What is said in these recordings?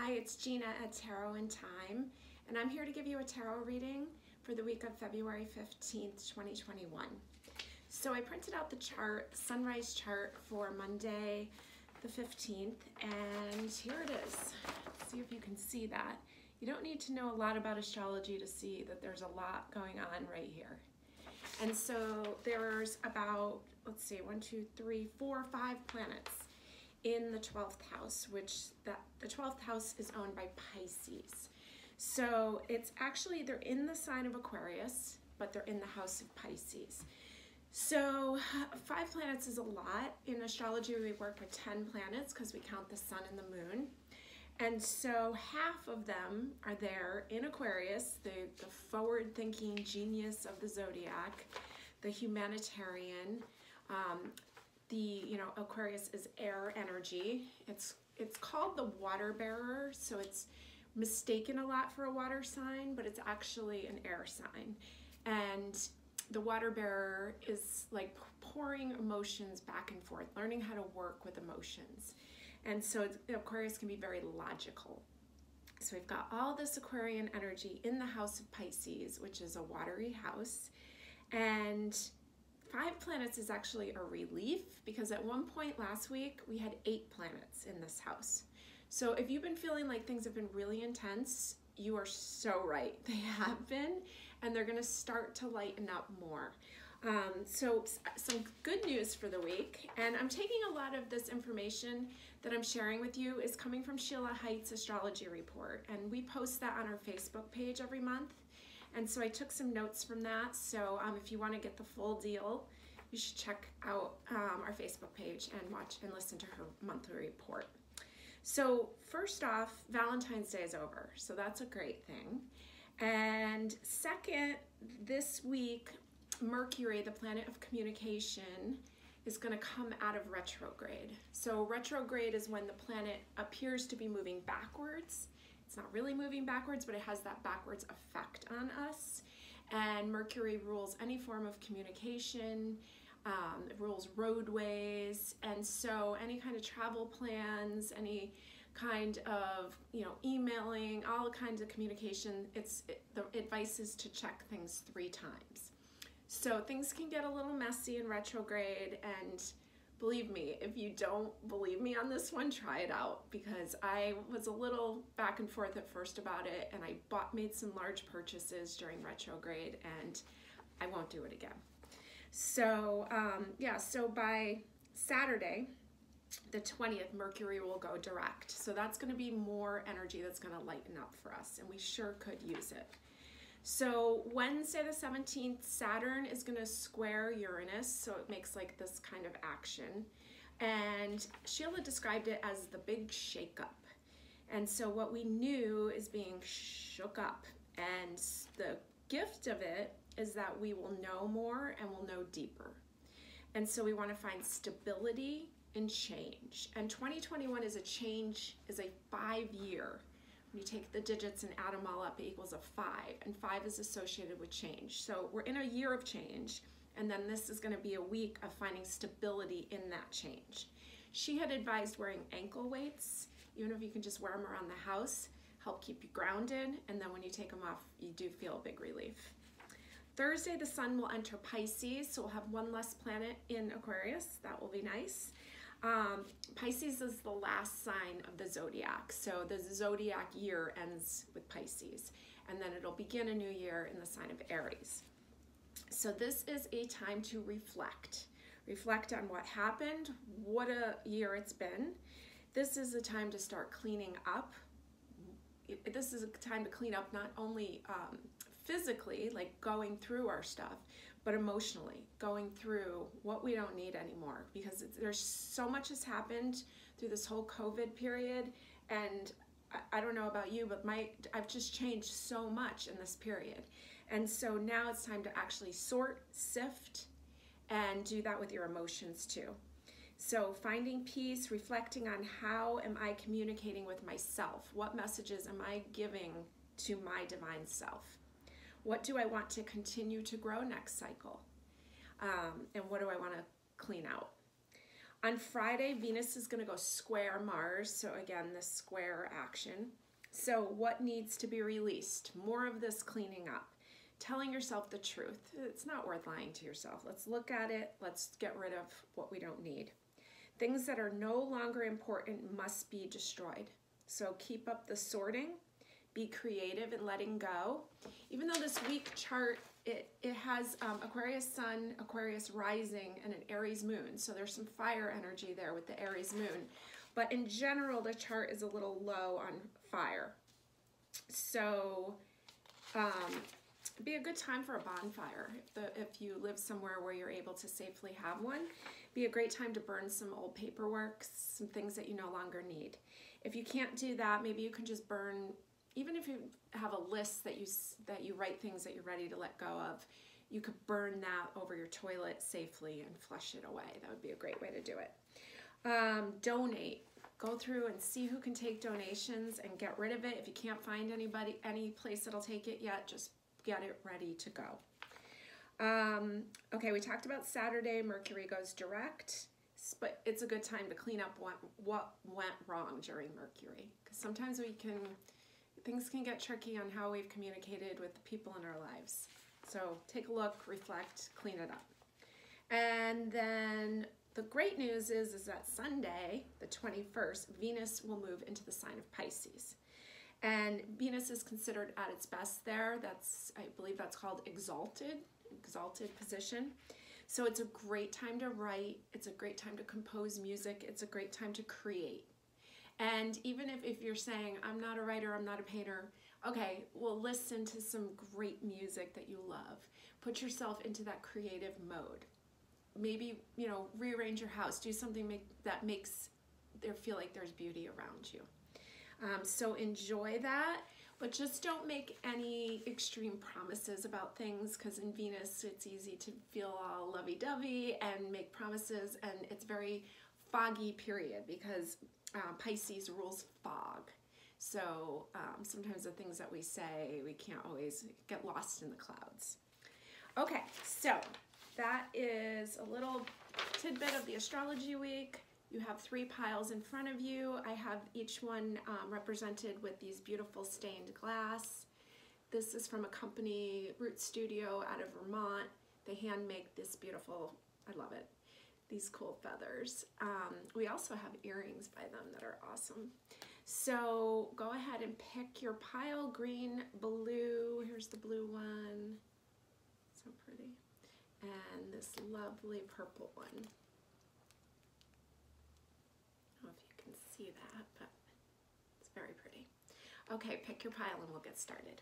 Hi, it's Gina at Tarot and Thyme, and I'm here to give you a tarot reading for the week of February 15th, 2021. So I printed out the chart, sunrise chart for Monday the 15th, and here it is. Let's see if you can see that. You don't need to know a lot about astrology to see that there's a lot going on right here. And so there's about, let's see, 1, 2, 3, 4, 5 planets in the 12th house, which the 12th house is owned by Pisces. So it's actually, they're in the sign of Aquarius, but they're in the house of Pisces. So 5 planets is a lot. In astrology, we work with 10 planets because we count the sun and the moon. And so half of them are there in Aquarius, the forward-thinking genius of the zodiac, the humanitarian. Aquarius is air energy. It's called the water bearer, so it's mistaken a lot for a water sign, but it's actually an air sign. And the water bearer is like pouring emotions back and forth, learning how to work with emotions. And so Aquarius can be very logical. So we've got all this Aquarian energy in the house of Pisces, which is a watery house. And 5 planets is actually a relief because at one point last week we had 8 planets in this house. So if you've been feeling like things have been really intense, you are so right. They have been, and they're going to start to lighten up more. So some good news for the week, and I'm taking a lot of this information that I'm sharing with you is coming from Sheila Height's astrology report, and we post that on our Facebook page every month. And so I took some notes from that. So if you want to get the full deal, you should check out our Facebook page and watch and listen to her monthly report. So first off, Valentine's Day is over, so that's a great thing. And second, this week, Mercury, the planet of communication, is going to come out of retrograde. So retrograde is when the planet appears to be moving backwards. It's not really moving backwards, but it has that backwards effect on us. And Mercury rules any form of communication, it rules roadways, and so any kind of travel plans, any kind of emailing, all kinds of communication, the advice is to check things 3 times. So things can get a little messy in retrograde, and believe me, if you don't believe me on this one, try it out, because I was a little back and forth at first about it, and I made some large purchases during retrograde, and I won't do it again. So so by Saturday, the 20th, Mercury will go direct. So that's going to be more energy that's going to lighten up for us, and we sure could use it. So Wednesday the 17th, Saturn is going to square Uranus, so it makes like this kind of action. And Sheila described it as the big shake-up. And so what we knew is being shook up. And the gift of it is that we will know more and we'll know deeper. And so we want to find stability and change. And 2021 is a 5-year. When you take the digits and add them all up, it equals a 5, and 5 is associated with change. So we're in a year of change, and then this is going to be a week of finding stability in that change. She had advised wearing ankle weights, even if you can just wear them around the house, help keep you grounded, and then when you take them off, you do feel a big relief. Thursday, the sun will enter Pisces, so we'll have 1 less planet in Aquarius. That will be nice. Pisces is the last sign of the zodiac, so the zodiac year ends with Pisces, and then it'll begin a new year in the sign of Aries. So this is a time to reflect on what happened, what a year it's been. This is a time to start cleaning up. This is a time to clean up not only physically, like going through our stuff, but emotionally, going through what we don't need anymore, because there's so much has happened through this whole COVID period, and I don't know about you, but I've just changed so much in this period. And so now it's time to actually sort, sift, and do that with your emotions too. So finding peace, reflecting on how am I communicating with myself? What messages am I giving to my divine self? What do I want to continue to grow next cycle? And what do I want to clean out? On Friday, Venus is going to go square Mars. So again, this square action. So what needs to be released? More of this cleaning up. Telling yourself the truth. It's not worth lying to yourself. Let's look at it. Let's get rid of what we don't need. Things that are no longer important must be destroyed. So keep up the sorting. Be creative in letting go. Even though this week chart, it has Aquarius Sun, Aquarius Rising, and an Aries Moon. So there's some fire energy there with the Aries Moon. But in general, the chart is a little low on fire. So it'd be a good time for a bonfire. If you live somewhere where you're able to safely have one, be a great time to burn some old paperwork, some things that you no longer need. If you can't do that, maybe you can just burn, even if you have a list that you write things that you're ready to let go of, you could burn that over your toilet safely and flush it away. That would be a great way to do it. Donate. Go through and see who can take donations and get rid of it. If you can't find any place that'll take it yet, just get it ready to go. Okay, we talked about Saturday. Mercury goes direct, but it's a good time to clean up what went wrong during Mercury, because sometimes things can get tricky on how we've communicated with the people in our lives. So take a look, reflect, clean it up. And then the great news is that Sunday, the 21st, Venus will move into the sign of Pisces. And Venus is considered at its best there. I believe that's called exalted position. So it's a great time to write. It's a great time to compose music. It's a great time to create. And even if you're saying, I'm not a writer, I'm not a painter, okay, well, listen to some great music that you love. Put yourself into that creative mode. Maybe, rearrange your house. Do something that makes there feel like there's beauty around you. So enjoy that, but just don't make any extreme promises about things, because in Venus, it's easy to feel all lovey-dovey and make promises, and it's very foggy period because Pisces rules fog. So sometimes the things that we say, we can't always get lost in the clouds. Okay, so that is a little tidbit of the astrology week. You have 3 piles in front of you. I have each one represented with these beautiful stained glass. This is from a company, Root Studio, out of Vermont. They hand make this beautiful, I love it, these cool feathers. We also have earrings by them that are awesome. So go ahead and pick your pile, green, blue. Here's the blue one, so pretty. And this lovely purple one. I don't know if you can see that, but it's very pretty. Okay, pick your pile and we'll get started.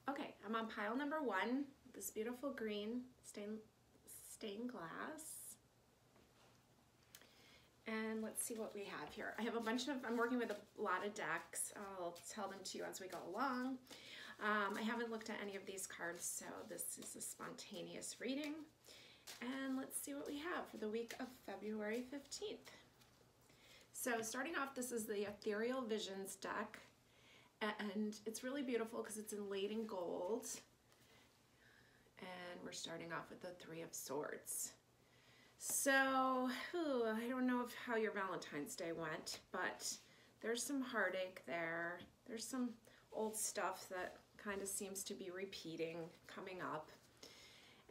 Okay, I'm on pile number 1, this beautiful green stained glass. And let's see what we have here. I have a bunch of, I'm working with a lot of decks. I'll tell them to you as we go along. I haven't looked at any of these cards, so this is a spontaneous reading. And let's see what we have for the week of February 15th. So starting off, this is the Ethereal Visions deck. And it's really beautiful because it's inlaid in gold. And we're starting off with the 3 of Swords. So, I don't know how your Valentine's Day went, but there's some heartache there. There's some old stuff that kind of seems to be repeating, coming up.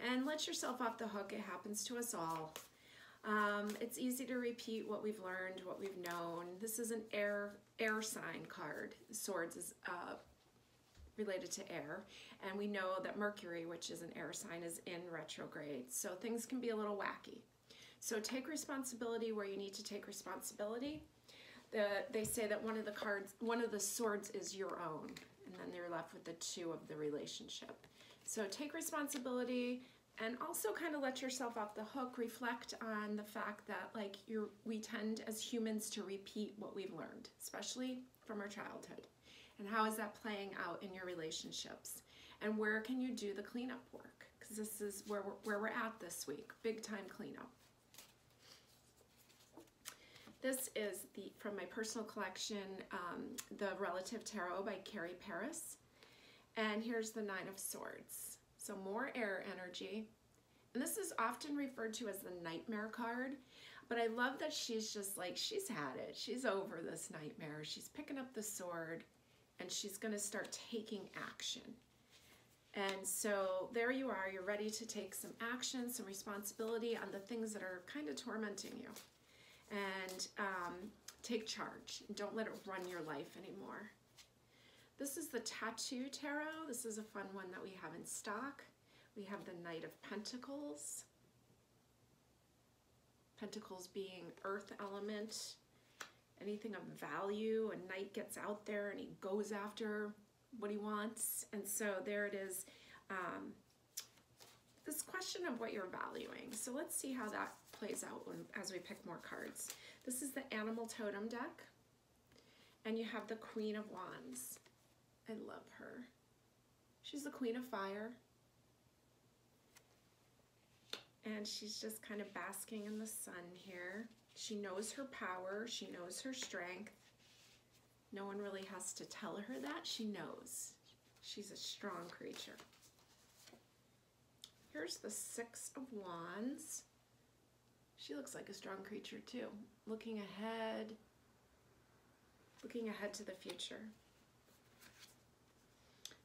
And let yourself off the hook. It happens to us all. It's easy to repeat what we've learned, what we've known. This is an air sign card. Swords is related to air, and we know that Mercury, which is an air sign, is in retrograde, so things can be a little wacky. So take responsibility where you need to take responsibility. They say that one of the swords is your own, and then they're left with the 2 of the relationship. So take responsibility, and also kind of let yourself off the hook. Reflect on the fact that we tend as humans to repeat what we've learned, especially from our childhood. And how is that playing out in your relationships? And where can you do the cleanup work? Because this is where we're at this week, big time cleanup. This is from my personal collection, the Relative Tarot by Carrie Paris. And here's the Nine of Swords. So more air energy. And this is often referred to as the nightmare card. But I love that she's just like, she's had it. She's over this nightmare. She's picking up the sword and she's going to start taking action. And so there you are. You're ready to take some action, some responsibility on the things that are kind of tormenting you. And take charge. Don't let it run your life anymore. This is the Tattoo Tarot. This is a fun one that we have in stock. We have the Knight of Pentacles. Pentacles being earth element, anything of value. A knight gets out there and he goes after what he wants. And so there it is. This question of what you're valuing. So let's see how that plays out as we pick more cards. This is the Animal Totem deck. And you have the Queen of Wands. I love her. She's the Queen of Fire. And she's just kind of basking in the sun here. She knows her power. She knows her strength. No one really has to tell her that. She knows. She's a strong creature. Here's the Six of Wands. She looks like a strong creature too. Looking ahead to the future.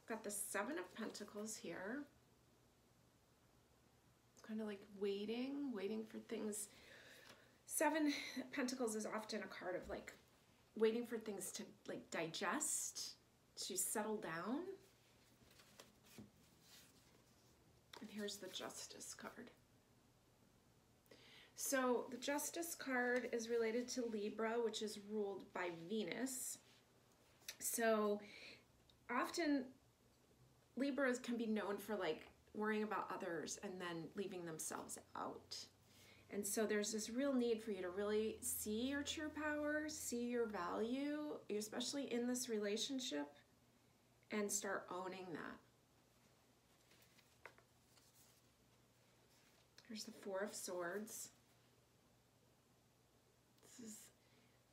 Got the Seven of Pentacles here. Kind of like waiting for things. Seven Pentacles is often a card of like waiting for things to like digest, to settle down. And here's the Justice card. So the Justice card is related to Libra, which is ruled by Venus. So often Libras can be known for like worrying about others and then leaving themselves out. And so there's this real need for you to really see your true power, see your value, especially in this relationship, and start owning that. Here's the Four of Swords. This is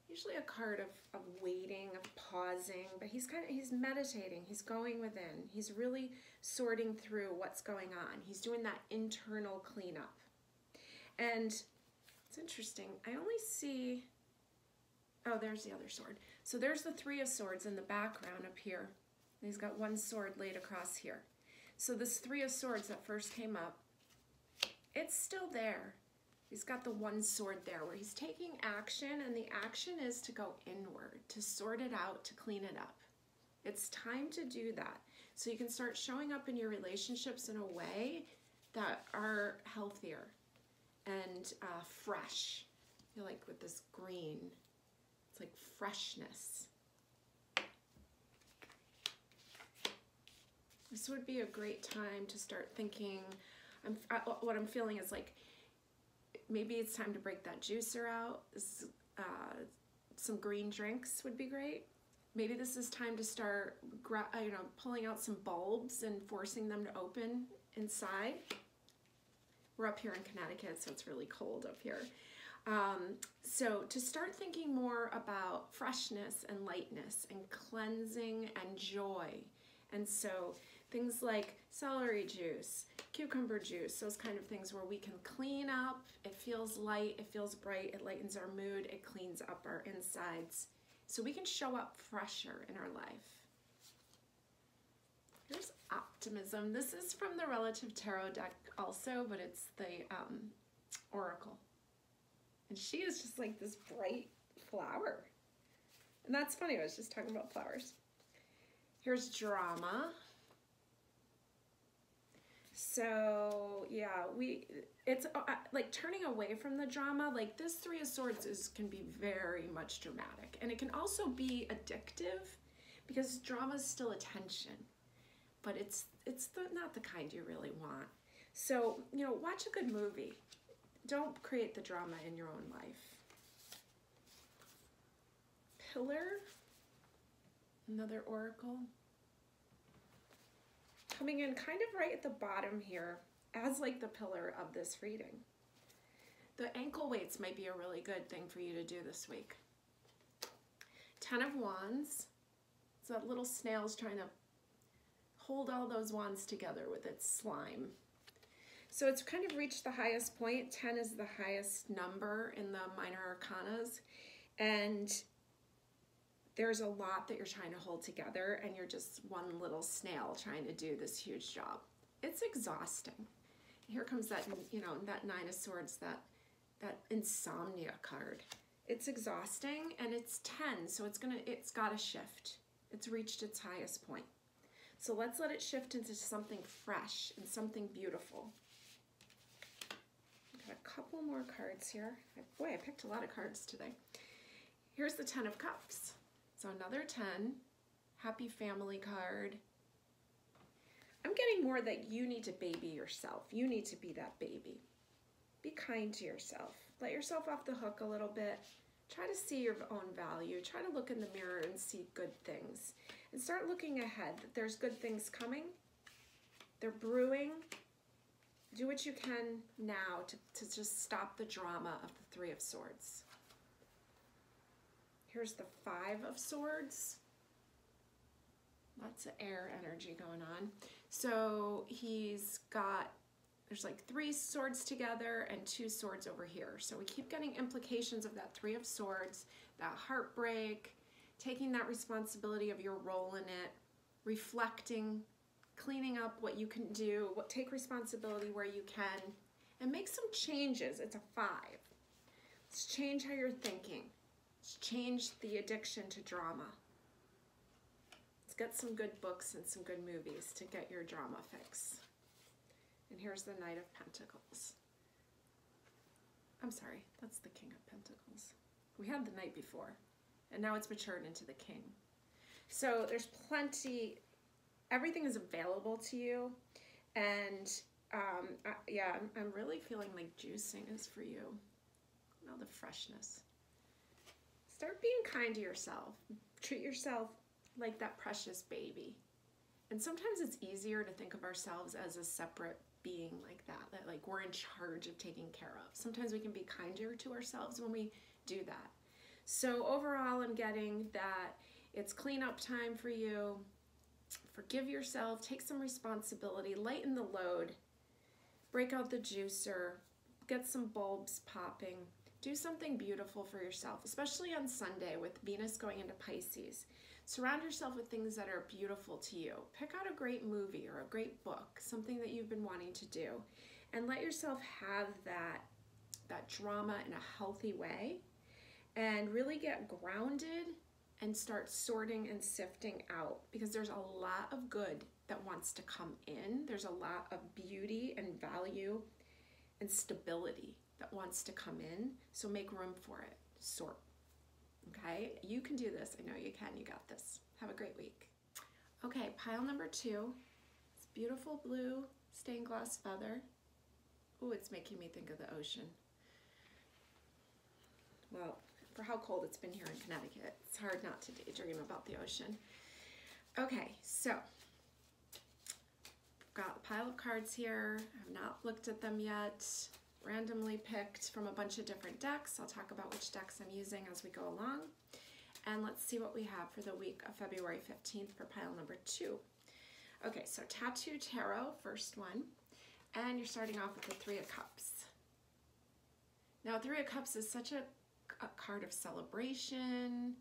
usually a card of waiting, of pausing, but he's meditating, he's going within, he's really sorting through what's going on. He's doing that internal cleanup. And it's interesting, I only see, oh, there's the other sword. So there's the Three of Swords in the background up here. And he's got one sword laid across here. So this Three of Swords that first came up, it's still there. He's got the one sword there where he's taking action, and the action is to go inward, to sort it out, to clean it up. It's time to do that. So you can start showing up in your relationships in a way that are healthier and fresh. I feel like with this green, it's like freshness. This would be a great time to start thinking, what I'm feeling is like, maybe it's time to break that juicer out. Some green drinks would be great. Maybe this is time to start, pulling out some bulbs and forcing them to open inside. We're up here in Connecticut, so it's really cold up here. So to start thinking more about freshness and lightness and cleansing and joy. And so things like celery juice, cucumber juice, those kind of things where we can clean up. It feels light, it feels bright, it lightens our mood, it cleans up our insides. So we can show up fresher in our life. Here's Optimism. This is from the Relative Tarot deck also, but it's the Oracle. And she is just like this bright flower. And that's funny, I was just talking about flowers. Here's Drama. So yeah, it's like turning away from the drama. Like this Three of Swords can be very much dramatic, and it can also be addictive because drama is still attention, but it's not the kind you really want. So watch a good movie. Don't create the drama in your own life. Pillar, another oracle. Coming in kind of right at the bottom here as like the pillar of this reading. The ankle weights might be a really good thing for you to do this week. 10 of Wands. So that little snail's trying to hold all those wands together with its slime. So it's kind of reached the highest point. 10 is the highest number in the minor arcanas. And there's a lot that you're trying to hold together, and you're just one little snail trying to do this huge job. It's exhausting. Here comes that, you know, that 9 of Swords, that insomnia card. It's exhausting, and it's 10, so it's got to shift. It's reached its highest point. So let's let it shift into something fresh and something beautiful. Got a couple more cards here. Boy, I picked a lot of cards today. Here's the 10 of Cups. So another 10, happy family card. I'm getting more that you need to baby yourself. You need to be that baby. Be kind to yourself. Let yourself off the hook a little bit. Try to see your own value. Try to look in the mirror and see good things. And start looking ahead. There's good things coming. They're brewing. Do what you can now to just stop the drama of the 3 of Swords. Here's the 5 of Swords. Lots of air energy going on. So there's like 3 swords together and 2 swords over here. So we keep getting implications of that 3 of Swords, that heartbreak, taking that responsibility of your role in it, reflecting, cleaning up what you can do, take responsibility where you can, and make some changes. It's a 5. Let's change how you're thinking. Let's change the addiction to drama. Let's get some good books and some good movies to get your drama fix. And here's the Knight of Pentacles. I'm sorry, that's the King of Pentacles. We had the Knight before, and now it's matured into the King. So there's plenty, everything is available to you, and yeah, I'm really feeling like juicing is for you. Now the freshness. Start being kind to yourself. Treat yourself like that precious baby. And sometimes it's easier to think of ourselves as a separate being like that like we're in charge of taking care of. Sometimes we can be kinder to ourselves when we do that. So overall, I'm getting that it's cleanup time for you. Forgive yourself, take some responsibility, lighten the load, break out the juicer, get some bulbs popping, do something beautiful for yourself, especially on Sunday with Venus going into Pisces. Surround yourself with things that are beautiful to you. Pick out a great movie or a great book, something that you've been wanting to do, and let yourself have that drama in a healthy way, and really get grounded and start sorting and sifting out, because there's a lot of good that wants to come in. There's a lot of beauty and value and stability that wants to come in, so make room for it. Sort. Okay, you can do this. I know you can. You got this. Have a great week. Okay, pile number 2. It's beautiful blue stained glass feather. Ooh, it's making me think of the ocean. Well, for how cold it's been here in Connecticut, it's hard not to daydream about the ocean. Okay, so I've got a pile of cards here. I've not looked at them yet. Randomly picked from a bunch of different decks. I'll talk about which decks I'm using as we go along. And let's see what we have for the week of February 15th for pile number 2. Okay, so Tattoo Tarot, first one. And you're starting off with the 3 of Cups. Now, 3 of Cups is such a card of celebration.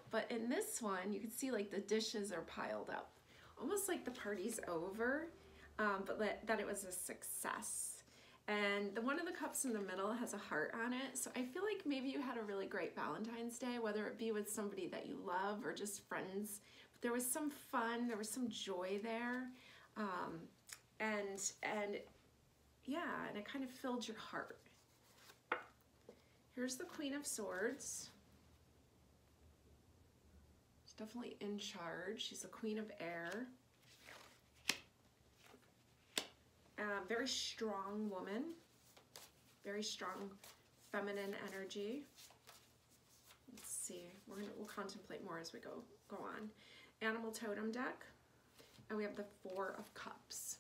But in this one, you can see like the dishes are piled up. Almost like the party's over, but that it was a success. And the one of the cups in the middle has a heart on it. So I feel like maybe you had a really great Valentine's Day, whether it be with somebody that you love or just friends. But there was some fun, there was some joy there. And yeah, and it kind of filled your heart. Here's the Queen of Swords. She's definitely in charge. She's the Queen of Air. Very strong woman, very strong feminine energy. Let's see, we'll contemplate more as we go on. Animal totem deck, and we have the 4 of Cups.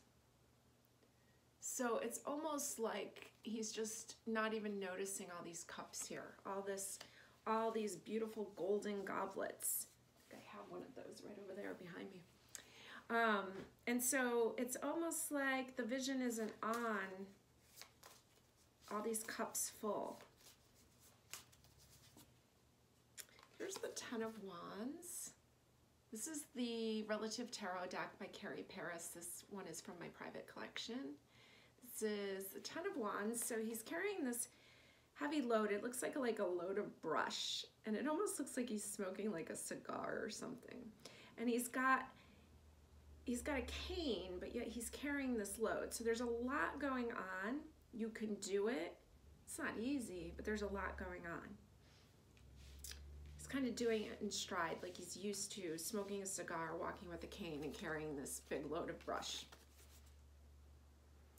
So it's almost like he's just not even noticing all these cups here, all these beautiful golden goblets. I have one of those right over there behind me. And so it's almost like the vision isn't on all these cups full. Here's the Ten of Wands. This is the Relative Tarot deck by Carrie Paris. This one is from my private collection. This is the Ten of Wands. So he's carrying this heavy load. It looks like a load of brush, and it almost looks like he's smoking like a cigar or something. And he's got a cane, but yet he's carrying this load. So there's a lot going on. You can do it. It's not easy, but there's a lot going on. He's kind of doing it in stride, like he's used to smoking a cigar, walking with a cane, and carrying this big load of brush.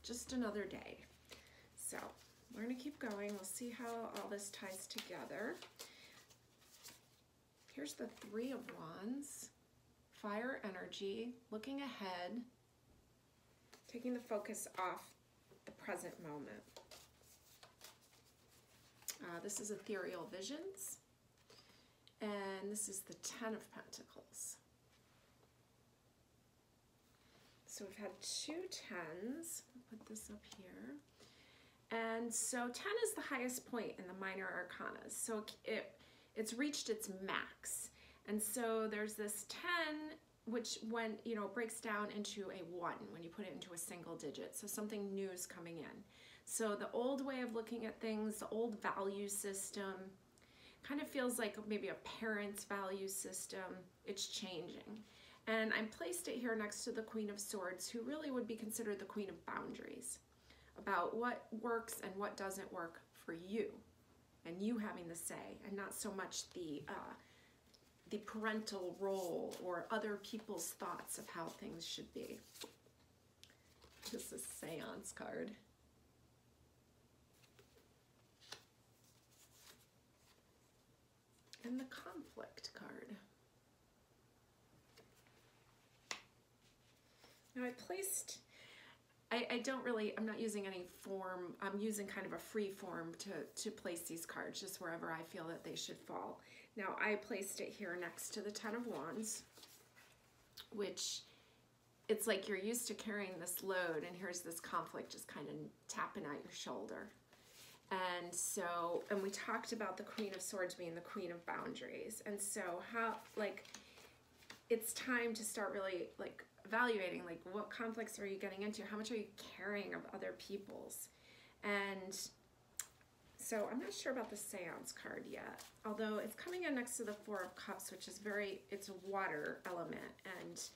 Just another day. So we're gonna keep going. We'll see how all this ties together. Here's the Three of Wands. Fire energy, looking ahead, taking the focus off the present moment. This is Ethereal Visions, and this is the Ten of Pentacles. So we've had two tens. I'll put this up here. And so 10 is the highest point in the minor arcanas. So it's reached its max. And so there's this 10, which when, breaks down into a 1 when you put it into a single digit. So something new is coming in. So the old way of looking at things, the old value system, kind of feels like maybe a parent's value system. It's changing. And I placed it here next to the Queen of Swords, who really would be considered the Queen of Boundaries, about what works and what doesn't work for you, and you having the say, and not so much the parental role or other people's thoughts of how things should be. This is a Seance card. And the Conflict card. Now I'm not using any form. I'm using kind of a free form to place these cards just wherever I feel that they should fall. Now I placed it here next to the Ten of Wands, which it's like you're used to carrying this load, and here's this conflict just kind of tapping at your shoulder. And we talked about the Queen of Swords being the Queen of Boundaries. And so it's time to start really evaluating, what conflicts are you getting into? How much are you carrying of other people's? And so I'm not sure about the Seance card yet, although it's coming in next to the Four of Cups, which is it's a water element, and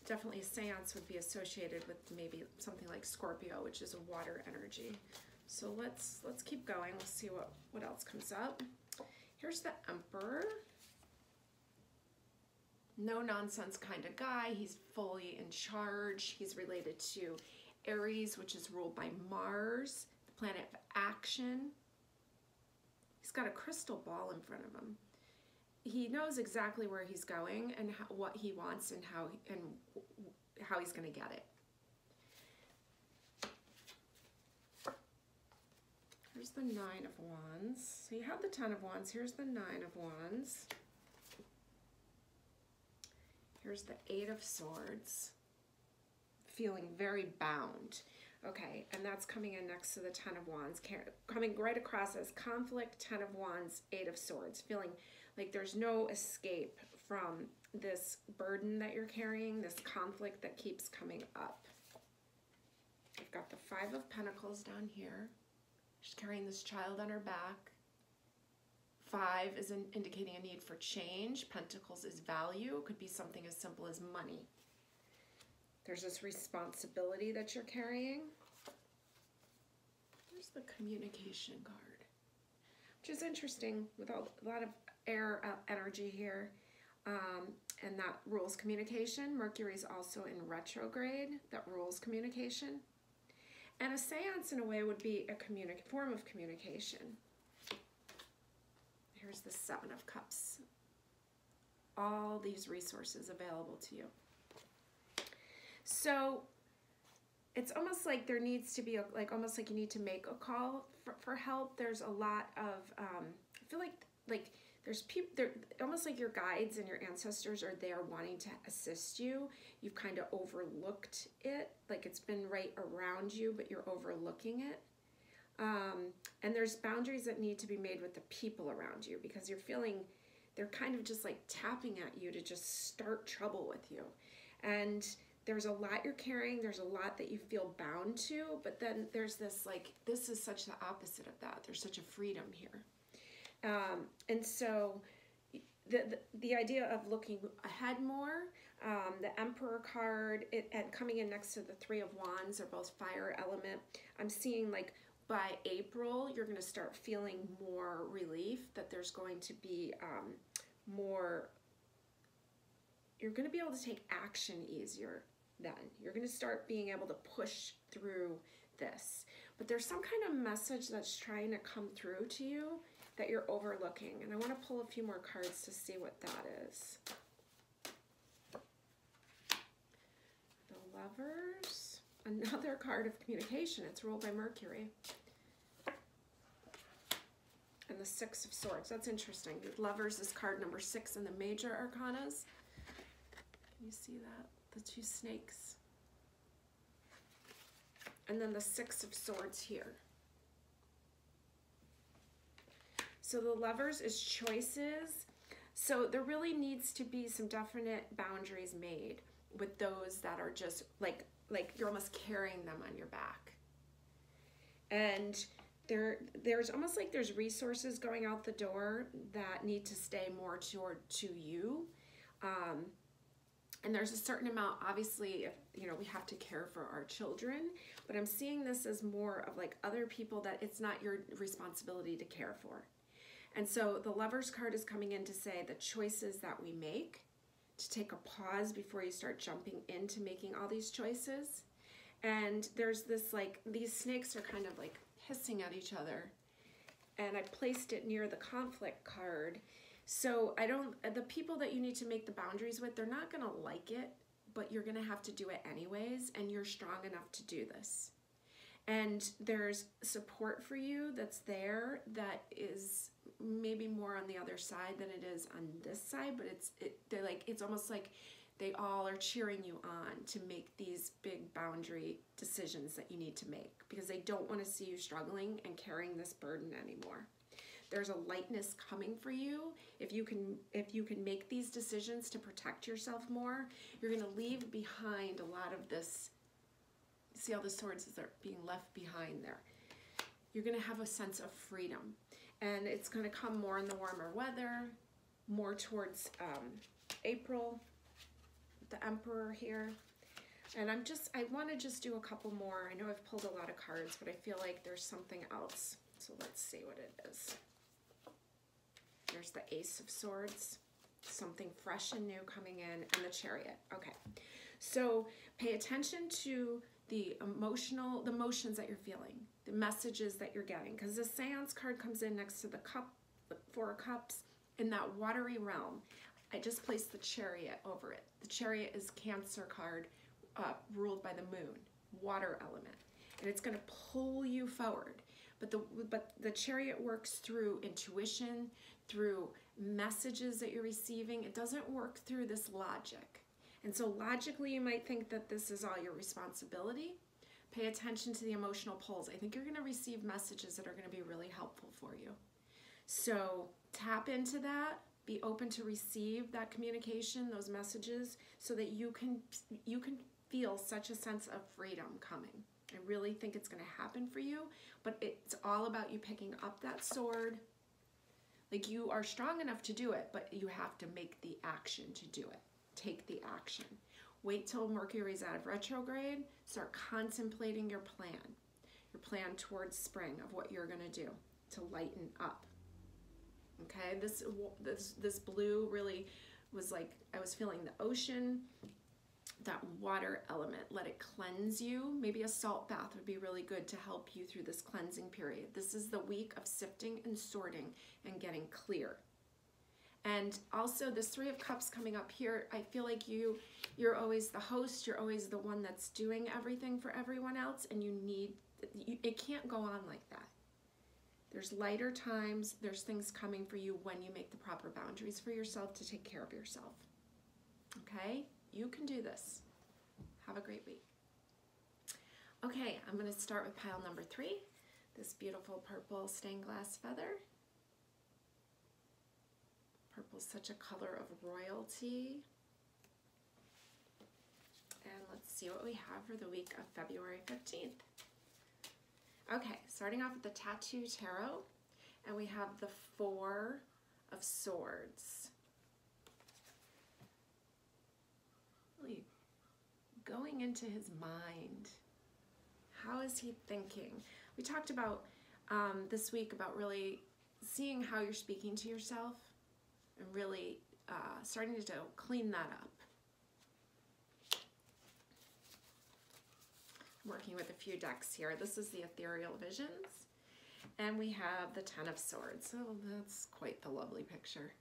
definitely a Seance would be associated with maybe something like Scorpio, which is a water energy. So let's keep going. We'll see what else comes up. Here's the Emperor. No nonsense kind of guy. He's fully in charge. He's related to Aries, which is ruled by Mars, the planet of action. He's got a crystal ball in front of him. He knows exactly where he's going and what he wants and how he's going to get it. Here's the Nine of Wands. So you have the Ten of Wands. Here's the Nine of Wands. Here's the Eight of Swords. Feeling very bound. Okay, and that's coming in next to the Ten of Wands. Coming right across as conflict, Ten of Wands, Eight of Swords. Feeling like there's no escape from this burden that you're carrying, this conflict that keeps coming up. I've got the Five of Pentacles down here. She's carrying this child on her back. Five is indicating a need for change. Pentacles is value. It could be something as simple as money. There's this responsibility that you're carrying. There's the Communication card, which is interesting with a lot of air energy here. And that rules communication. Mercury is also in retrograde. That rules communication. And a seance, in a way, would be a form of communication. Here's the Seven of Cups. All these resources available to you. So it's almost like there needs to be almost like you need to make a call for help. There's a lot of I feel like there's people there, almost like your guides and your ancestors are there wanting to assist you. You've kind of overlooked it, like it's been right around you, but you're overlooking it. And there's boundaries that need to be made with the people around you, because you're feeling they're kind of just like tapping at you to just start trouble with you. And there's a lot you're carrying, there's a lot that you feel bound to, but then there's this like, this is such the opposite of that. There's such a freedom here. And so the idea of looking ahead more, the Emperor card, and coming in next to the Three of Wands, are both fire element. I'm seeing like by April, you're going to start feeling more relief, that there's going to be more, you're going to be able to take action easier then. You're going to start being able to push through this. But there's some kind of message that's trying to come through to you that you're overlooking. And I want to pull a few more cards to see what that is. The Lovers, another card of communication. It's ruled by Mercury. And the Six of Swords. That's interesting. The Lovers is card number 6 in the major arcanas. Can you see that? The two snakes. And then the Six of Swords here. So the Lovers is choices. So there really needs to be some definite boundaries made with those that are just like you're almost carrying them on your back. And there's almost like there's resources going out the door that need to stay more to you. And there's a certain amount, obviously, if, you know, we have to care for our children, but I'm seeing this as more of like other people that it's not your responsibility to care for. And so the Lovers card is coming in to say the choices that we make, to take a pause before you start jumping into making all these choices. And there's this like, these snakes are kind of like hissing at each other. And I placed it near the conflict card. So the people that you need to make the boundaries with, they're not gonna like it, but you're gonna have to do it anyways, and you're strong enough to do this. And there's support for you that's there that is maybe more on the other side than it is on this side, but it's almost like they all are cheering you on to make these big boundary decisions that you need to make, because they don't want to see you struggling and carrying this burden anymore. There's a lightness coming for you. If you can make these decisions to protect yourself more, you're going to leave behind a lot of this. See all the swords are being left behind there. You're going to have a sense of freedom, and it's going to come more in the warmer weather, more towards April. The Emperor here. And I want to just do a couple more. I know I've pulled a lot of cards, but I feel like there's something else. So let's see what it is. There's the Ace of Swords, something fresh and new coming in, and the Chariot. Okay, so pay attention to the emotions that you're feeling, the messages that you're getting, because the Seance card comes in next to the cup, the Four of Cups, in that watery realm. I just placed the Chariot over it. The Chariot is Cancer card, ruled by the moon, water element, and it's going to pull you forward. But the Chariot works through intuition, through messages that you're receiving. It doesn't work through this logic. And so logically, you might think that this is all your responsibility. Pay attention to the emotional pulls. I think you're going to receive messages that are going to be really helpful for you. So tap into that. Be open to receive that communication, those messages, so that you can feel such a sense of freedom coming. I really think it's going to happen for you, but it's all about you picking up that sword. Like, you are strong enough to do it, but you have to make the action to do it. Take the action. Wait till Mercury's out of retrograde. Start contemplating your plan towards spring of what you're going to do to lighten up. Okay, this blue really was like, I was feeling the ocean, that water element. Let it cleanse you. Maybe a salt bath would be really good to help you through this cleansing period. This is the week of sifting and sorting and getting clear. And also this Three of Cups coming up here, I feel like you're always the host, you're always the one that's doing everything for everyone else, and it can't go on like that. There's lighter times, there's things coming for you when you make the proper boundaries for yourself to take care of yourself. Okay? You can do this. Have a great week. Okay, I'm going to start with pile number 3, this beautiful purple stained glass feather. Purple is such a color of royalty. And let's see what we have for the week of February 15th. Okay, starting off with the Tattoo Tarot, and we have the 4 of Swords. Really going into his mind. How is he thinking? We talked about this week about really seeing how you're speaking to yourself and really starting to clean that up. Working with a few decks here. This is the Ethereal Visions, and we have the 10 of Swords. So that's quite the lovely picture.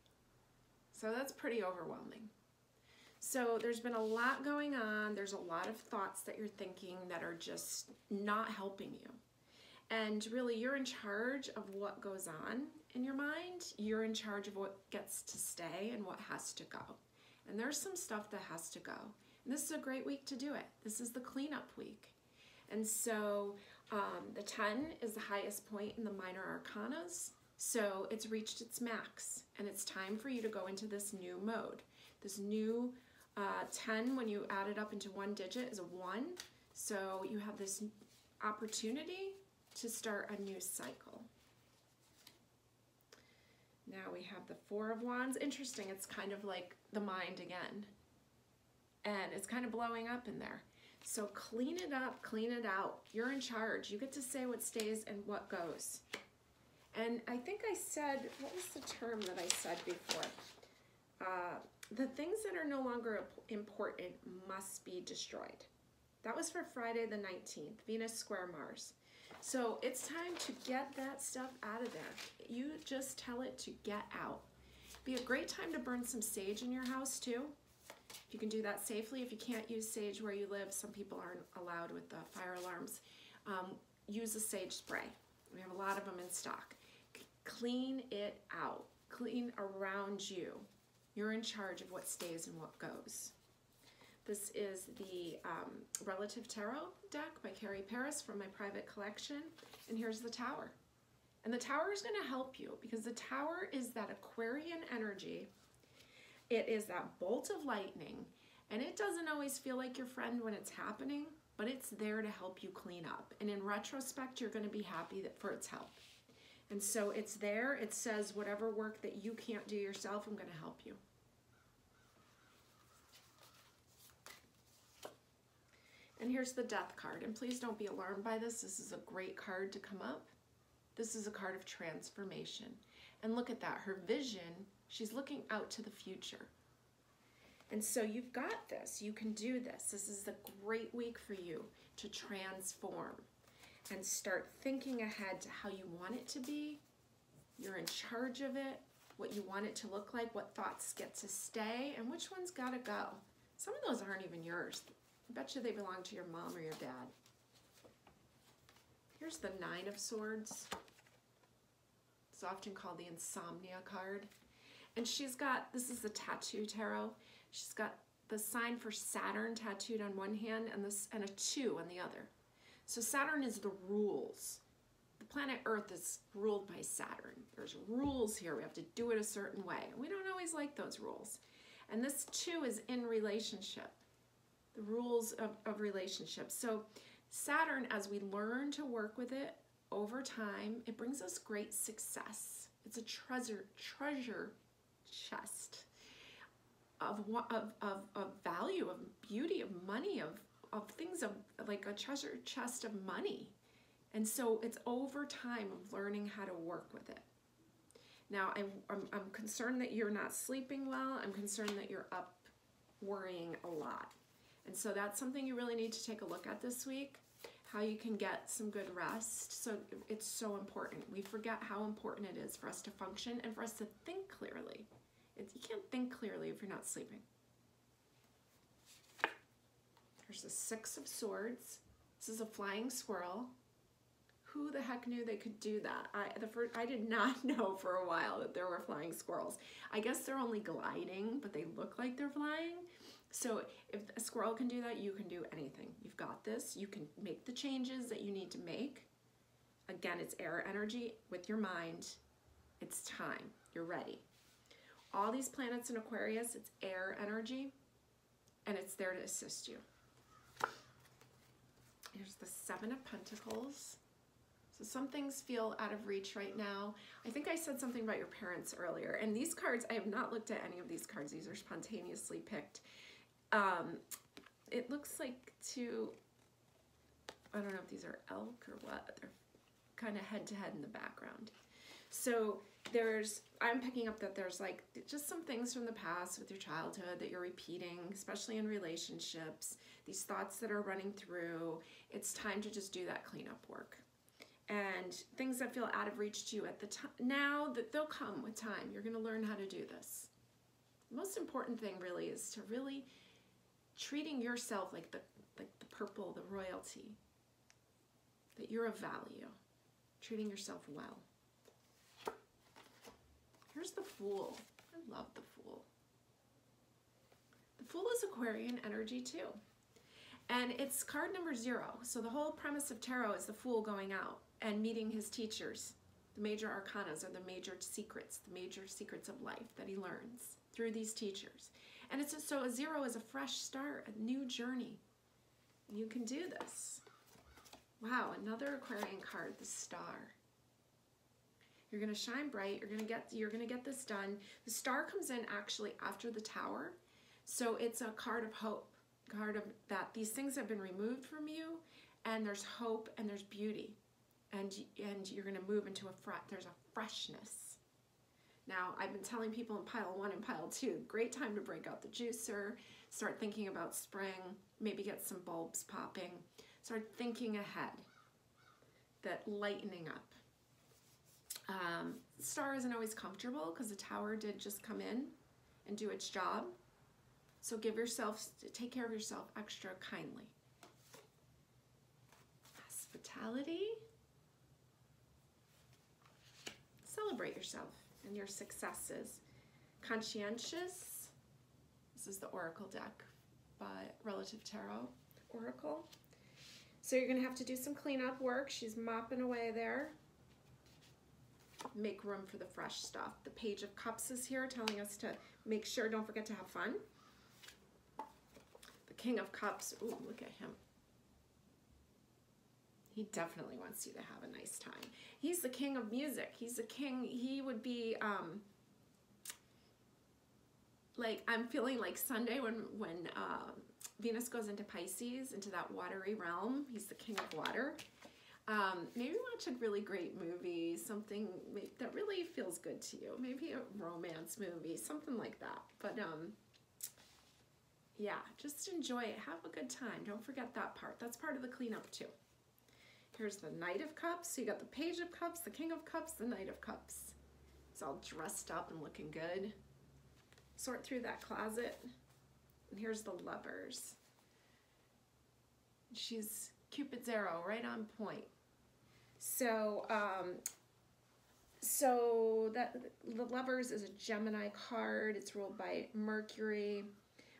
So that's pretty overwhelming. So there's been a lot going on. There's a lot of thoughts that you're thinking that are just not helping you. And really, you're in charge of what goes on in your mind. You're in charge of what gets to stay and what has to go. And there's some stuff that has to go. And this is a great week to do it. This is the cleanup week. And so the 10 is the highest point in the minor arcanas. So it's reached its max. And it's time for you to go into this new mode. This new 10, when you add it up into one digit, is a 1. So you have this opportunity to start a new cycle. Now we have the 4 of Wands. Interesting, it's kind of like the mind again. And it's kind of blowing up in there. So clean it up, clean it out. You're in charge. You get to say what stays and what goes. And I think I said, what was the term that I said before? The things that are no longer important must be destroyed. That was for Friday the 19th, Venus square Mars. So it's time to get that stuff out of there. You just tell it to get out. Be a great time to burn some sage in your house too. If you can do that safely. If you can't use sage where you live, some people aren't allowed with the fire alarms. Use a sage spray. We have a lot of them in stock. Clean it out. Clean around you. You're in charge of what stays and what goes. This is the Relative Tarot deck by Carrie Paris from my private collection. And here's the Tower. And the Tower is going to help you because the Tower is that Aquarian energy. It is that bolt of lightning. And it doesn't always feel like your friend when it's happening, but it's there to help you clean up. And in retrospect, you're going to be happy for its help. And so it's there. It says whatever work that you can't do yourself, I'm going to help you. And here's the Death card. And please don't be alarmed by this. This is a great card to come up. This is a card of transformation. And look at that. Her vision, she's looking out to the future. And so you've got this. You can do this. This is a great week for you to transform and start thinking ahead to how you want it to be. You're in charge of it, what you want it to look like, what thoughts get to stay, and which ones gotta go. Some of those aren't even yours. I bet you they belong to your mom or your dad. Here's the 9 of Swords. It's often called the Insomnia card. And she's got, this is the Tattoo Tarot. She's got the sign for Saturn tattooed on one hand and a 2 on the other. So Saturn is the rules. The planet Earth is ruled by Saturn. There's rules here. We have to do it a certain way. We don't always like those rules. And this 2 is in relationship. The rules of relationships. So Saturn, as we learn to work with it over time, it brings us great success. It's a treasure chest of value, of beauty, of money, of things, of like a treasure chest of money. And so it's over time of learning how to work with it. Now, I'm concerned that you're not sleeping well. I'm concerned that you're up worrying a lot. And so that's something you really need to take a look at this week, how you can get some good rest. So it's so important. We forget how important it is for us to function and for us to think clearly You can't think clearly if you're not sleeping. There's the Six of Swords. This is a flying squirrel. Who the heck knew they could do that? I did not know for a while that there were flying squirrels. I guess they're only gliding, but they look like they're flying. So if a squirrel can do that, you can do anything. You've got this. You can make the changes that you need to make. Again, it's air energy with your mind. It's time. You're ready. All these planets in Aquarius, it's air energy, and it's there to assist you. Here's the Seven of Pentacles. So some things feel out of reach right now. I think I said something about your parents earlier. And these cards, I have not looked at any of these cards. These are spontaneously picked. It looks like I don't know if these are elk or what. They're kind of head to head in the background. So I'm picking up that there's like just some things from the past with your childhood that you're repeating, especially in relationships, these thoughts that are running through. It's time to just do that cleanup work. And things that feel out of reach to you at the time, now that they'll come with time. You're going to learn how to do this. The most important thing really is to really treating yourself like the purple, the royalty, that you're of value, treating yourself well. Here's the Fool. I love the Fool. The Fool is Aquarian energy too. And it's card number 0. So the whole premise of tarot is the Fool going out and meeting his teachers. The major arcanas are the major secrets of life that he learns through these teachers. And so a 0 is a fresh start, a new journey. You can do this. Wow, another Aquarian card, the Star. You're going to shine bright. You're going to get this done. The Star comes in actually after the Tower. So it's a card of hope, card of that these things have been removed from you, and there's hope and there's beauty. And you're going to move into there's a freshness. Now, I've been telling people in pile 1 and pile 2, great time to break out the juicer, start thinking about spring, maybe get some bulbs popping, start thinking ahead, that lightening up. Star isn't always comfortable because the Tower did just come in and do its job. So take care of yourself extra kindly. Hospitality. Celebrate yourself and your successes. Conscientious. This is the Oracle deck by Relative Tarot Oracle. So you're going to have to do some cleanup work. She's mopping away there. Make room for the fresh stuff. The Page of Cups is here telling us to make sure, don't forget to have fun. The King of Cups, ooh, look at him. He definitely wants you to have a nice time. He's the king of music. He's the king, he would be, like, I'm feeling like Sunday when Venus goes into Pisces, into that watery realm. He's the king of water. Maybe watch a really great movie, something that really feels good to you. Maybe a romance movie, something like that. But yeah, just enjoy it. Have a good time. Don't forget that part. That's part of the cleanup too. Here's the Knight of Cups. So you got the Page of Cups, the King of Cups, the Knight of Cups. It's all dressed up and looking good. Sort through that closet. And here's the Lovers. She's Cupid's arrow, right on point. So, the Lovers is a Gemini card. It's ruled by Mercury.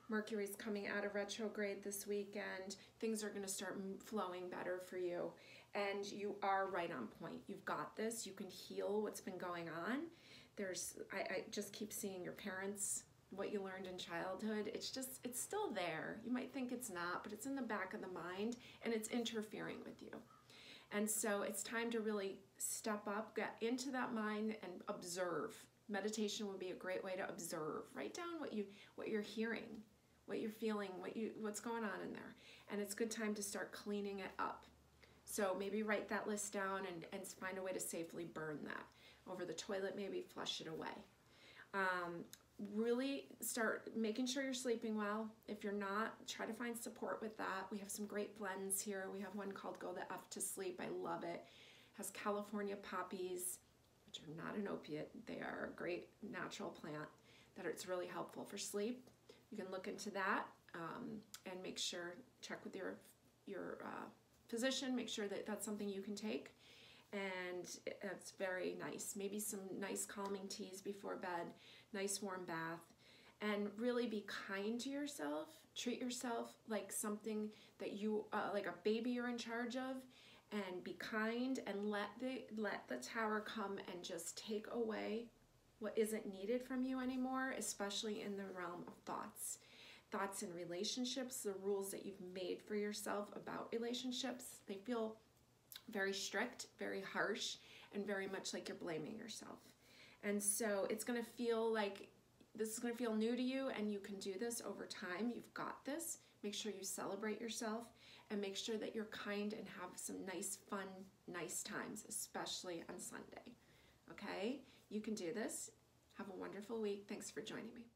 Mercury's coming out of retrograde this weekend. Things are going to start flowing better for you. And you are right on point. You've got this. You can heal what's been going on. I just keep seeing your parents, what you learned in childhood. It's still there. You might think it's not, but it's in the back of the mind and it's interfering with you. And so it's time to really step up, get into that mind and observe. Meditation would be a great way to observe. Write down what you're hearing, what you're feeling, what's going on in there. And it's a good time to start cleaning it up. So maybe write that list down and find a way to safely burn that. Over the toilet, maybe flush it away. Really start making sure you're sleeping well. If you're not, try to find support with that. We have some great blends here. We have one called Go the F to Sleep. I love it. It has California poppies, which are not an opiate. They are a great natural plant that it's really helpful for sleep. You can look into that and make sure, check with your physician, make sure that that's something you can take. And it's very nice. Maybe some nice calming teas before bed, nice warm bath, and really be kind to yourself. Treat yourself like something that you, like a baby you're in charge of, and be kind and let the tower come and just take away what isn't needed from you anymore, especially in the realm of thoughts. Thoughts in relationships, the rules that you've made for yourself about relationships, they feel very strict, very harsh, and very much like you're blaming yourself. And so it's going to feel like this is going to feel new to you, and you can do this over time. You've got this. Make sure you celebrate yourself, and make sure that you're kind and have some nice, fun, nice times, especially on Sunday. Okay? You can do this. Have a wonderful week. Thanks for joining me.